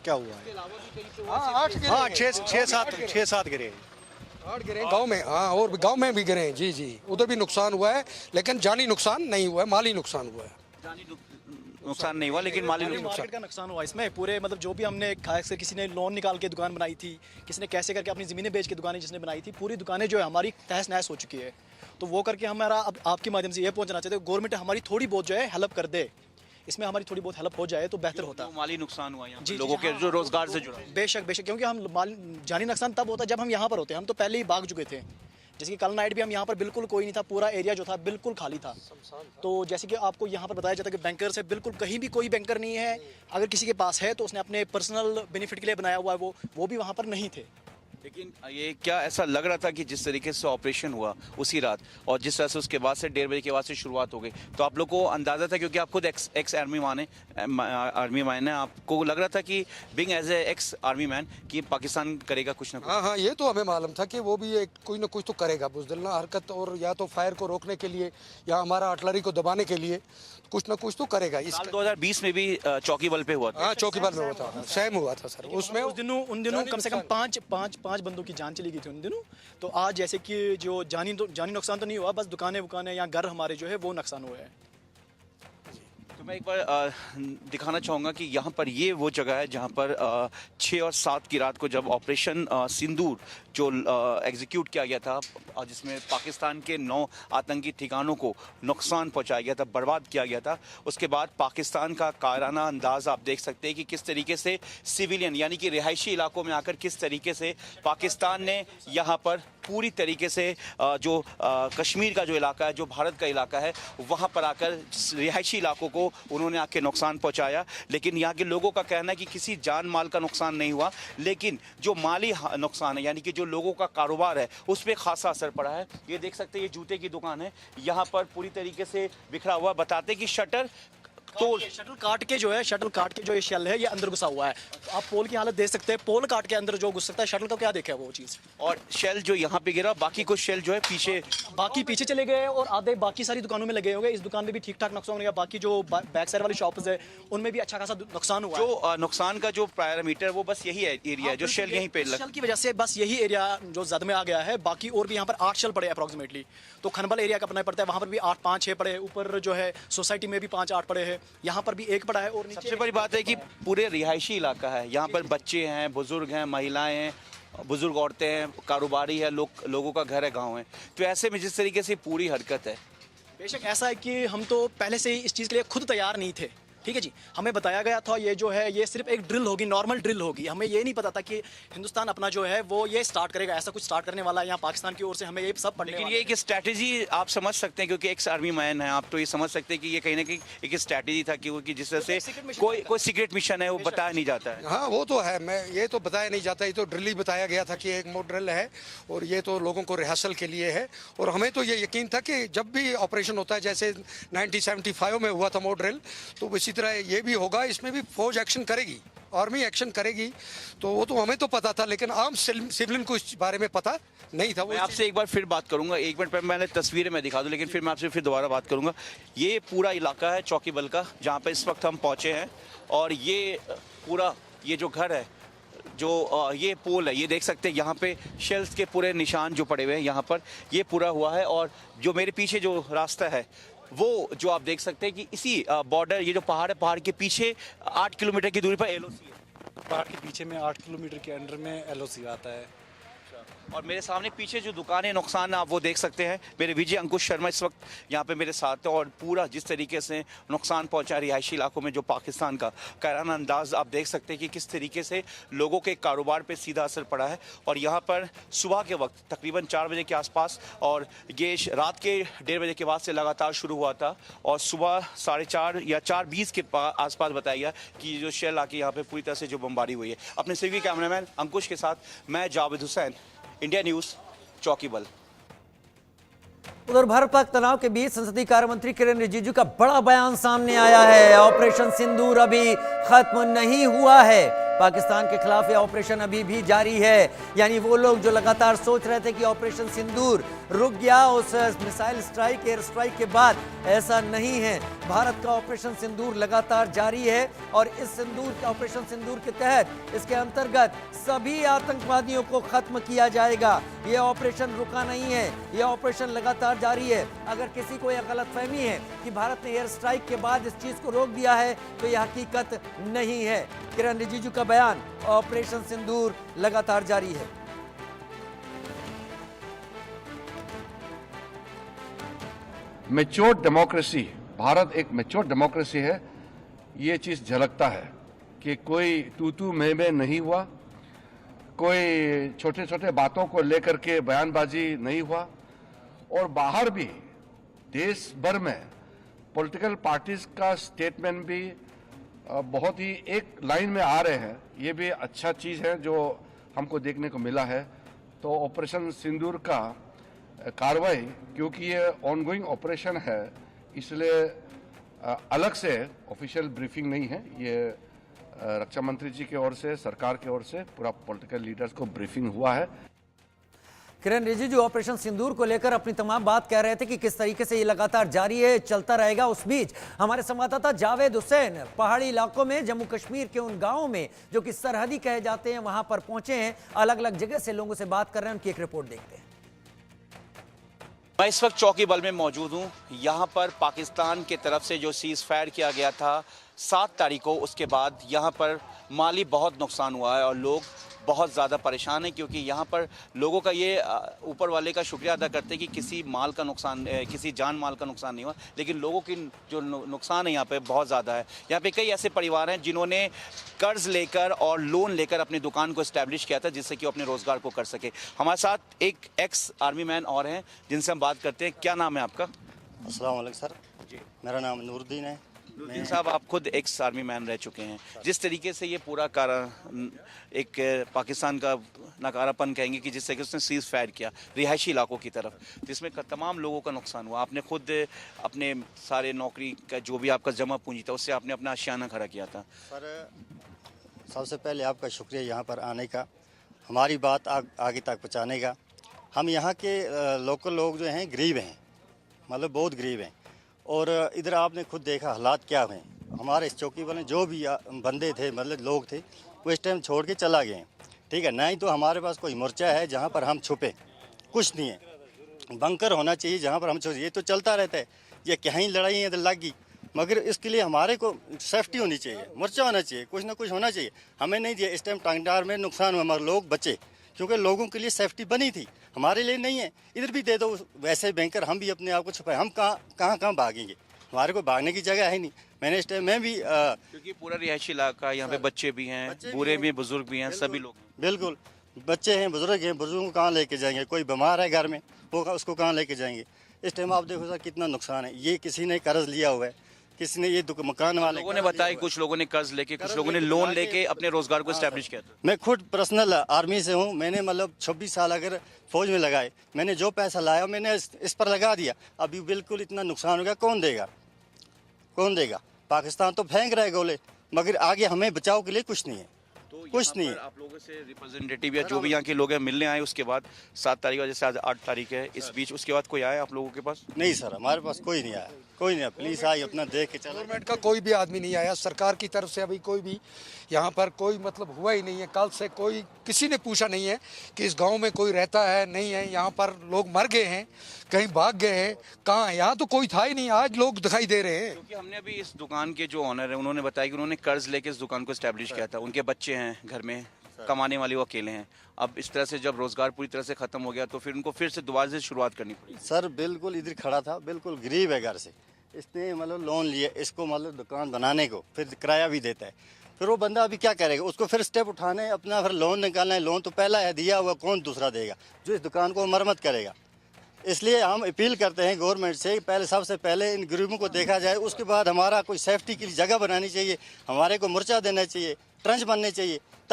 क्या हुआ है। हाँ 8 गिरे हाँ हैं। 6-7 गिरे हैं। 8 गिरे हैं गाँव में, हाँ, और गाँव में भी गिरे हैं। जी जी, उधर भी नुकसान हुआ है, लेकिन जानी नुकसान नहीं हुआ है, माली नुकसान हुआ है। जानी नुकसान नहीं हुआ लेकिन माली नुकसान। मार्केट का नुकसान हुआ इसमें पूरे, मतलब जो भी हमने खास कर किसी ने लोन निकाल के दुकान बनाई थी, किसी ने कैसे करके अपनी ज़मीनें बेच के दुकानें जिसने बनाई थी, पूरी दुकानें जो है हमारी तहस नहस हो चुकी है। तो वो करके हमारा अब आपके माध्यम से ये पहुंचना चाहते हैं, गवर्नमेंट हमारी थोड़ी बहुत जो है हेल्प कर दे, इसमें हमारी थोड़ी बहुत हेल्प हो जाए तो बेहतर होता। जो माली नुकसान हुआ यहाँ पे जी, लोगों के हाँ, जो रोजगार से जुड़ा। बेशक बेशक, क्योंकि हम जानी नुकसान तब होता है जब हम यहाँ पर होते हैं। हम तो पहले ही भाग चुके थे, जैसे कि कल नाइट भी हम यहाँ पर बिल्कुल कोई नहीं था, पूरा एरिया जो था बिल्कुल खाली था। तो जैसे कि आपको यहाँ पर बताया जाता है कि बैंकर से बिल्कुल कहीं भी कोई बैंकर नहीं है। अगर किसी के पास है तो उसने अपने पर्सनल बेनिफिट के लिए बनाया हुआ है, वो भी वहाँ पर नहीं थे। लेकिन ये क्या ऐसा लग रहा था कि जिस तरीके से ऑपरेशन हुआ उसी रात और जिस तरह से उसके बाद से 1:30 बजे के बाद से शुरुआत हो गई, तो आप लोग को अंदाजा था, क्योंकि आप खुद एक्स आर्मी मैन है, आपको लग रहा था कि being as a ex army man कि पाकिस्तान करेगा कुछ ना कुछ। हाँ हाँ, ये तो हमें मालूम था कि वो भी एक कोई ना कुछ तो करेगा बुज़दिल ना हरकत, और या तो फायर को रोकने के लिए या हमारा आर्टिलरी को दबाने के लिए कुछ ना कुछ तो करेगा। साल 2020 में भी चौकी बल पे हुआ था। हाँ, चौकीदार में हुआ था, सेम हुआ था सर। उसमें उन दिनों कम से कम पाँच बंदों की जान चली गई थी उन दिनों। तो आज जैसे कि जो जानी नुकसान तो नहीं हुआ, बस दुकानें या घर हमारे जो है वो नुकसान हुए हैं। तो मैं एक बार दिखाना चाहूँगा कि यहाँ पर ये वो जगह है जहाँ पर 6 और 7 की रात को जब ऑपरेशन सिंदूर जो एग्जीक्यूट किया गया था, जिसमें पाकिस्तान के 9 आतंकी ठिकानों को नुकसान पहुँचाया गया था, बर्बाद किया गया था। उसके बाद पाकिस्तान का कायराना अंदाज आप देख सकते हैं कि किस तरीके से सिविलियन यानी कि रिहायशी इलाकों में आकर किस तरीके से पाकिस्तान ने यहाँ पर पूरी तरीके से जो कश्मीर का जो इलाका है, जो भारत का इलाका है, वहाँ पर आकर रिहायशी इलाकों को उन्होंने आके नुकसान पहुँचाया। लेकिन यहाँ के लोगों का कहना है कि किसी जान माल का नुकसान नहीं हुआ, लेकिन जो माली नुकसान है यानी कि जो लोगों का कारोबार है उस पर खासा असर पड़ा है। ये देख सकते हैं, ये जूते की दुकान है, यहाँ पर पूरी तरीके से बिखरा हुआ। बताते कि शटर काट के जो ये शेल है ये अंदर घुसा हुआ है। आप पोल की हालत देख सकते हैं, पोल काट के अंदर जो घुस सकता है, शटल का क्या देखा है वो चीज़। और शेल जो यहाँ पे गिरा, बाकी कुछ शेल जो है पीछे चले गए और आधे बाकी सारी दुकानों में लगे हुए। इस दुकान में भी ठीक ठाक नुकसान हो गया, बाकी जो बैक साइड वाली शॉप्स है उनमें भी अच्छा खासा नुकसान हुआ। जो नुकसान का जो पैरामीटर वो बस यही है एरिया है जो शेल यहीं पे शेल की वजह से बस यही एरिया जो जद में आ गया है। बाकी और भी यहाँ पर 8 शेल पड़े अप्रोक्सीमेटली। तो खनबल एरिया का पड़ना पड़ता है, वहाँ पर भी 8-5-6 पड़े, ऊपर जो है सोसाइटी में भी 5-8 पड़े हैं, यहाँ पर भी 1 पड़ा है। और सबसे बड़ी बात है कि पूरे रिहायशी इलाका है, यहाँ पर बच्चे हैं, बुजुर्ग हैं, महिलाएं हैं, बुजुर्ग औरतें हैं, कारोबारी है, लोगों का घर है, गांव है। तो ऐसे में जिस तरीके से पूरी हरकत है, बेशक ऐसा है कि हम तो पहले से ही इस चीज़ के लिए खुद तैयार नहीं थे। ठीक है जी, हमें बताया गया था ये जो है ये सिर्फ एक ड्रिल होगी, नॉर्मल ड्रिल होगी। हमें ये नहीं पता था कि हिंदुस्तान अपना जो है वो ये स्टार्ट करेगा, ऐसा कुछ स्टार्ट करने वाला है यहाँ पाकिस्तान की ओर से। हमें ये सब पढ़ने लेकिन ये एक स्ट्रैटेजी आप समझ सकते हैं, क्योंकि एक्स आर्मी मैन है आप, तो ये समझ सकते हैं कि ये कहीं ना कहीं एक स्ट्रैटेजी था कि जिस तरह से कोई सीक्रेट मिशन है वो बताया नहीं जाता है। हाँ वो तो है, मैं ये तो बताया नहीं जाता, ये तो ड्रिल ही बताया गया था कि एक मोड ड्रिल है और ये तो लोगों को रिहर्सल के लिए है। और हमें तो ये यकीन था कि जब भी ऑपरेशन होता है, जैसे 1975 में हुआ था मोड ड्रिल, तो इसी तरह ये भी होगा, इसमें भी फौज एक्शन करेगी, आर्मी एक्शन करेगी। तो वो तो हमें तो पता था, लेकिन आम सिविलियन को इस बारे में पता नहीं था। मैं आपसे एक बार फिर बात करूंगा, 1 मिनट पहले मैंने तस्वीरें मैं दिखा दूं, लेकिन फिर मैं आपसे फिर दोबारा बात करूंगा। ये पूरा इलाका है चौकी बल का, जहां पे इस वक्त हम पहुंचे हैं, और ये पूरा ये जो घर है, जो ये पोल है, ये देख सकते हैं यहाँ पे शेल्स के पूरे निशान जो पड़े हुए हैं, यहाँ पर ये पूरा हुआ है। और जो मेरे पीछे जो रास्ता है वो जो आप देख सकते हैं कि इसी बॉर्डर, ये जो पहाड़ है, पहाड़ के पीछे 8 किलोमीटर की दूरी पर एलओसी है। पहाड़ के पीछे में 8 किलोमीटर के अंडर में एलओसी आता है। और मेरे सामने पीछे जो दुकानें नुकसान आप वो देख सकते हैं। मेरे विजय अंकुश शर्मा इस वक्त यहाँ पे मेरे साथ है, और पूरा जिस तरीके से नुकसान पहुंचा रिहायशी इलाकों में, जो पाकिस्तान का कायराना अंदाज आप देख सकते हैं कि किस तरीके से लोगों के कारोबार पे सीधा असर पड़ा है। और यहाँ पर सुबह के वक्त तकरीबन 4 बजे के आसपास, और ये रात के 1:30 बजे के बाद से लगातार शुरू हुआ था, और सुबह 4:30 या 4:20 के आसपास बताया गया कि जो शेल आके यहाँ पे पूरी तरह से जो बमबारी हुई है। अपने सीवी कैमरामैन अंकुश के साथ मैं जावेद हुसैन, इंडिया न्यूज, चौकी बल। उधर भारत पाक तनाव के बीच संसदीय कार्य मंत्री किरेन रिजिजू का बड़ा बयान सामने आया है। ऑपरेशन सिंदूर अभी खत्म नहीं हुआ है, पाकिस्तान के खिलाफ यह ऑपरेशन अभी भी जारी है। यानी वो लोग जो लगातार सोच रहे थे कि ऑपरेशन सिंदूर रुक गया उस मिसाइल स्ट्राइक, एयर स्ट्राइक के बाद। ऐसा नहीं है, भारत का ऑपरेशन सिंदूर लगातार जारी है और इस ऑपरेशन सिंदूर के तहत इसके अंतर्गत सभी आतंकवादियों को खत्म किया जाएगा। यह ऑपरेशन रुका नहीं है, यह ऑपरेशन लगातार जारी है। अगर किसी को यह गलतफहमी है कि भारत ने एयर स्ट्राइक के बाद इस चीज को रोक दिया है तो यह हकीकत नहीं है। किरण रिजिजू का बयान, ऑपरेशन सिंदूर लगातार जारी है। मैच्योर डेमोक्रेसी, भारत एक मैच्योर डेमोक्रेसी है, ये चीज झलकता है कि कोई तू मैं नहीं हुआ, कोई छोटे छोटे बातों को लेकर के बयानबाजी नहीं हुआ। और बाहर भी देश भर में पॉलिटिकल पार्टीज का स्टेटमेंट भी बहुत ही एक लाइन में आ रहे हैं। ये भी अच्छा चीज है जो हमको देखने को मिला है। तो ऑपरेशन सिंदूर का कार्रवाई, क्योंकि ये ऑनगोइंग ऑपरेशन है, इसलिए अलग से ऑफिशियल ब्रीफिंग नहीं है। ये रक्षा मंत्री जी की ओर से, सरकार की ओर से पूरा पॉलिटिकल लीडर्स को ब्रीफिंग हुआ है। किरण रिजिजू ऑपरेशन सिंदूर को लेकर अपनी तमाम बात कह रहे थे कि किस तरीके से ये लगातार जारी है, चलता रहेगा। उस बीच हमारे संवाददाता जावेद हुसैन पहाड़ी इलाकों में, जम्मू कश्मीर के उन गांवों में जो कि सरहदी कहे जाते हैं, वहां पर पहुंचे हैं, अलग अलग जगह से लोगों से बात कर रहे हैं। उनकी एक रिपोर्ट देखते हैं। मैं इस वक्त चौकी बल में मौजूद हूँ। यहाँ पर पाकिस्तान की तरफ से जो सीज फायर किया गया था 7 तारीख को, उसके बाद यहाँ पर माली बहुत नुकसान हुआ है और लोग बहुत ज़्यादा परेशान हैं, क्योंकि यहाँ पर लोगों का ये ऊपर वाले का शुक्रिया अदा करते हैं कि किसी माल का नुकसान, किसी जान माल का नुकसान नहीं हुआ, लेकिन लोगों की जो नुकसान है यहाँ पे बहुत ज़्यादा है। यहाँ पे कई ऐसे परिवार हैं जिन्होंने कर्ज लेकर और लोन लेकर अपनी दुकान को इस्टेब्लिश किया था, जिससे कि वो अपने रोज़गार को कर सके। हमारे साथ एक एक्स आर्मी मैन और हैं जिनसे हम बात करते हैं। क्या नाम है आपका? अस्सलाम वालेकुम सर जी, मेरा नाम नूरुद्दीन है। नूरुद्दीन साहब, आप खुद एक्स आर्मी मैन रह चुके हैं। जिस तरीके से ये पूरा एक पाकिस्तान का नकारापन कहेंगे कि जिस तरीके उसने सीज फायर किया रिहायशी इलाकों की तरफ, जिसमें तमाम लोगों का नुकसान हुआ, आपने खुद अपने सारे नौकरी का जो भी आपका जमा पूंजी था उससे आपने अपना आशियाना खड़ा किया था। सर सबसे पहले आपका शुक्रिया यहाँ पर आने का, हमारी बात आगे तक पहुँचाने का। हम यहाँ के लोकल लोग जो हैं गरीब हैं, मतलब बहुत गरीब हैं, और इधर आपने खुद देखा हालात क्या हुए। हमारे इस चौकी वाले जो भी बंदे थे, मतलब लोग थे, वो इस टाइम छोड़ के चला गए, ठीक है। ना ही तो हमारे पास कोई मोर्चा है जहाँ पर हम छुपे, कुछ नहीं है। बंकर होना चाहिए जहाँ पर हम छुपे। ये तो चलता रहता है, ये कहीं लड़ाई इधर लग गई, मगर इसके लिए हमारे को सेफ्टी होनी चाहिए, मोर्चा होना चाहिए, कुछ ना कुछ होना चाहिए। हमें नहीं दिया इस टाइम टांगदार में नुकसान हुआ, मगर लोग बचे, क्योंकि लोगों के लिए सेफ्टी बनी थी, हमारे लिए नहीं है। इधर भी दे दो वैसे बैंकर, हम भी अपने आप को छुपाए, हम कहाँ भागेंगे, हमारे को भागने की जगह है नहीं। मैंने इस टाइम में भी क्योंकि पूरा रिहायशी इलाका, यहाँ पे बच्चे भी हैं, बूढ़े भी, बुजुर्ग भी हैं, सभी लोग। बिल्कुल, बच्चे हैं, बुजुर्ग हैं, बुजुर्गों को कहाँ लेके जाएंगे, कोई बीमार है घर में, वो उसको कहाँ लेके जाएंगे। इस टाइम आप देखो सर कितना नुकसान है। ये किसी ने कर्ज लिया हुआ है, किसी ने, ये मकान वाले लोगों ने बताया, कुछ लोगों ने कर्ज लेके, कुछ लोगों ने लोन लेके अपने रोजगार को एस्टेब्लिश किया था। मैं खुद पर्सनल आर्मी से हूँ, मैंने मतलब 26 साल अगर फौज में लगाए, मैंने जो पैसा लाया मैंने इस पर लगा दिया। अभी बिल्कुल इतना नुकसान हो गया, कौन देगा, कौन देगा? पाकिस्तान तो फेंक रहे गोले, मगर आगे हमें बचाव के लिए कुछ नहीं है, तो कुछ नहीं है। आप लोगों से रिप्रेजेंटेटिव या जो भी यहाँ के लोग हैं मिलने आए, उसके बाद 7 तारीख का, जैसे आज 8 तारीख है, इस बीच उसके बाद कोई आया आप लोगों के पास? नहीं सर, हमारे पास कोई नहीं आया, कोई नहीं। पुलिस आई अपना देख के चला। गवर्नमेंट का कोई भी आदमी नहीं आया, सरकार की तरफ से अभी कोई भी यहाँ पर कोई मतलब हुआ ही नहीं है। कल से कोई किसी ने पूछा नहीं है कि इस गांव में कोई रहता है नहीं है। यहाँ पर लोग मर गए हैं, कहीं भाग गए हैं, कहाँ है, यहाँ तो कोई था ही नहीं, आज लोग दिखाई दे रहे हैं। क्योंकि हमने अभी इस दुकान के जो ऑनर है उन्होंने बताया कि उन्होंने कर्ज लेके इस दुकान को एस्टेब्लिश किया था, उनके बच्चे हैं घर में, कमाने वाले वो अकेले हैं। अब इस तरह से जब रोजगार पूरी तरह से खत्म हो गया तो फिर उनको फिर से दोबारा से शुरुआत करनी पड़ी। सर बिल्कुल इधर खड़ा था, बिल्कुल गरीब है घर से, इसने मतलब लोन लिया इसको, मतलब दुकान बनाने को, फिर किराया भी देता है। फिर वो बंदा अभी क्या करेगा, उसको फिर स्टेप उठाना है अपना, फिर लोन निकालना है। लोन तो पहला है दिया हुआ, कौन दूसरा देगा जो इस दुकान को मरम्मत करेगा। इसलिए हम अपील करते हैं गवर्नमेंट से, पहले सबसे पहले इन गरीबों को देखा जाए, उसके बाद हमारा कोई सेफ्टी के लिए जगह बनानी चाहिए, हमारे को मोर्चा देना चाहिए, ट्रंच बनने चाहिए।